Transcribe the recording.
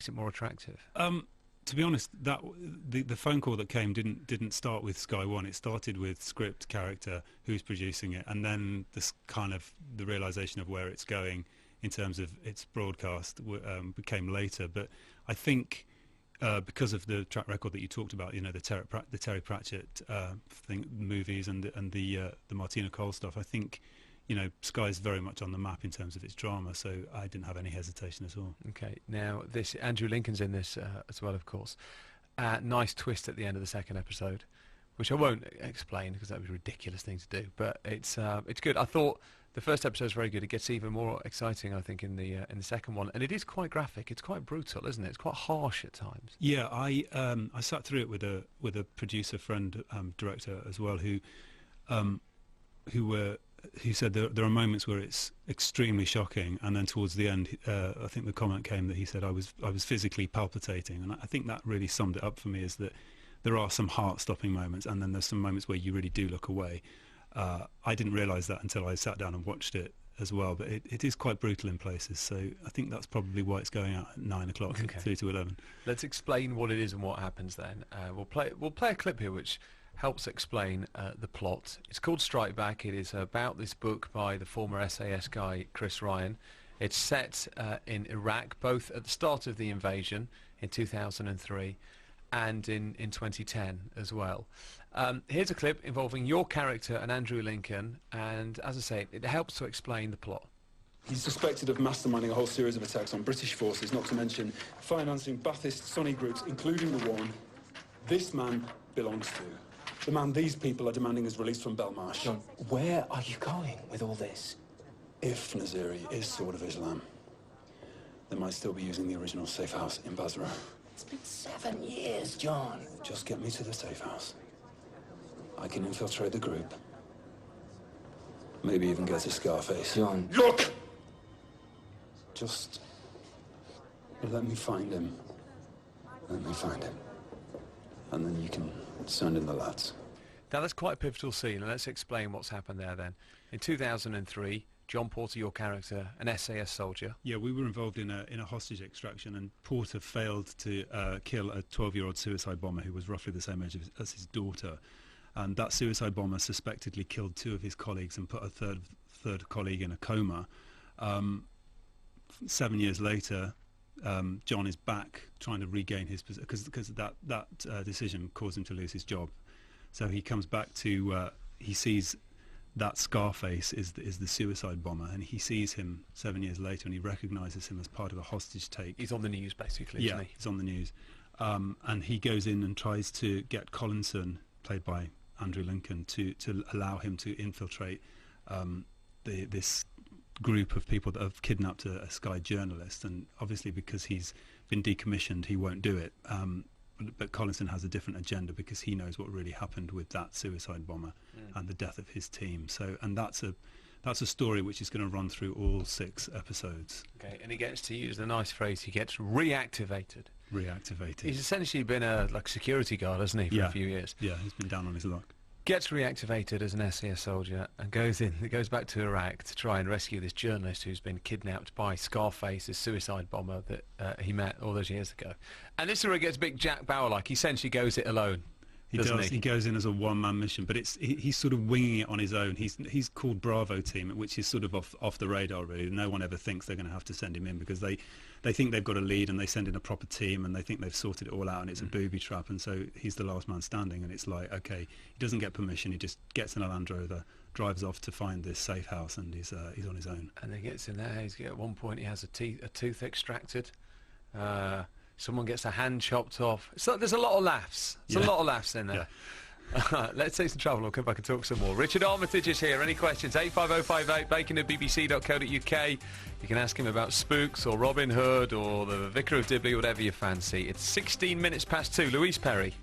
makes it more attractive? To be honest, that the phone call that came didn't start with Sky One. It started with script, character, who's producing it, and then this kind of the realization of where it's going in terms of its broadcast became later. But I think because of the track record that you talked about, you know, the Terry Pratchett movies and the Martina Cole stuff, I think, you know, Sky's very much on the map in terms of its drama, so I didn't have any hesitation at all. Okay, now this Andrew Lincoln's in this as well, of course. Nice twist at the end of the second episode, which I won't explain because that would be a ridiculous thing to do. But it's good. I thought the first episode was very good. It gets even more exciting, I think, in the second one, and it is quite graphic. It's quite brutal, isn't it? It's quite harsh at times. Yeah, I sat through it with a producer friend, director as well, who said there are moments where it's extremely shocking, and then towards the end, I think the comment came that he said I was physically palpitating, and I think that really summed it up for me. Is that there are some heart-stopping moments, and then there's some moments where you really do look away. I didn't realise that until I sat down and watched it as well, but it is quite brutal in places, so I think that's probably why it's going out at 9 o'clock, okay. 3 to 11. Let's explain what it is and what happens then. We'll play a clip here which helps explain the plot. It's called Strike Back. It is about this book by the former SAS guy Chris Ryan. It's set in Iraq, both at the start of the invasion in 2003 and in 2010 as well. Here's a clip involving your character and Andrew Lincoln, and as I say, it helps to explain the plot. He's suspected of masterminding a whole series of attacks on British forces, not to mention financing Ba'athist Sunni groups, including the one this man belongs to. The man these people are demanding is released from Belmarsh. John, where are you going with all this? If Naziri is Sword of Islam, they might still be using the original safe house in Basra. It's been 7 years, John. Just get me to the safe house. I can infiltrate the group. Maybe even get to Scarface. John. Look! Just let me find him. Let me find him. And then you can send in the lads. Now that's quite a pivotal scene, and let's explain what's happened there then. In 2003, John Porter, your character, an SAS soldier. Yeah, we were involved in a hostage extraction, and Porter failed to kill a 12-year-old suicide bomber who was roughly the same age as his daughter. And that suicide bomber suspectedly killed 2 of his colleagues and put a third colleague in a coma. 7 years later, John is back trying to regain his position because that decision caused him to lose his job. So he comes back to he sees that Scarface is the suicide bomber, and he sees him 7 years later, and he recognises him as part of a hostage take. He's on the news, basically, yeah, isn't he? He's on the news, and he goes in and tries to get Collinson, played by Andrew Lincoln, to allow him to infiltrate this group of people that have kidnapped a Sky journalist, and obviously because he's been decommissioned he won't do it, but Collinson has a different agenda because he knows what really happened with that suicide bomber and the death of his team. So, and that's a story which is going to run through all 6 episodes. Okay, and he gets to use the nice phrase, he gets reactivated. He's essentially been a security guard, hasn't he, for a few years? Yeah, he's been down on his luck. Gets reactivated as an SAS soldier and goes back to Iraq to try and rescue this journalist who's been kidnapped by Scarface, this suicide bomber that he met all those years ago. And this is where it gets a bit Jack Bauer-like. He essentially goes it alone. He does. He goes in as a one-man mission, but he's sort of winging it on his own. He's called Bravo Team, which is sort of off the radar, really. No one ever thinks they're going to have to send him in because they think they've got a lead and they send in a proper team and they think they've sorted it all out and it's a booby trap, and so he's the last man standing, and it's like, okay, he doesn't get permission. He just gets in a Land Rover, drives off to find this safe house, and he's on his own. And he gets in there. At one point, he has a tooth extracted. Someone gets a hand chopped off. So there's a lot of laughs. A lot of laughs in there. Yeah. Let's take some travel. We'll come back and talk some more. Richard Armitage is here. Any questions? 85058, bacon at bbc.co.uk. You can ask him about Spooks or Robin Hood or the Vicar of Dibley, whatever you fancy. It's 16 minutes past 2. Louise Perry.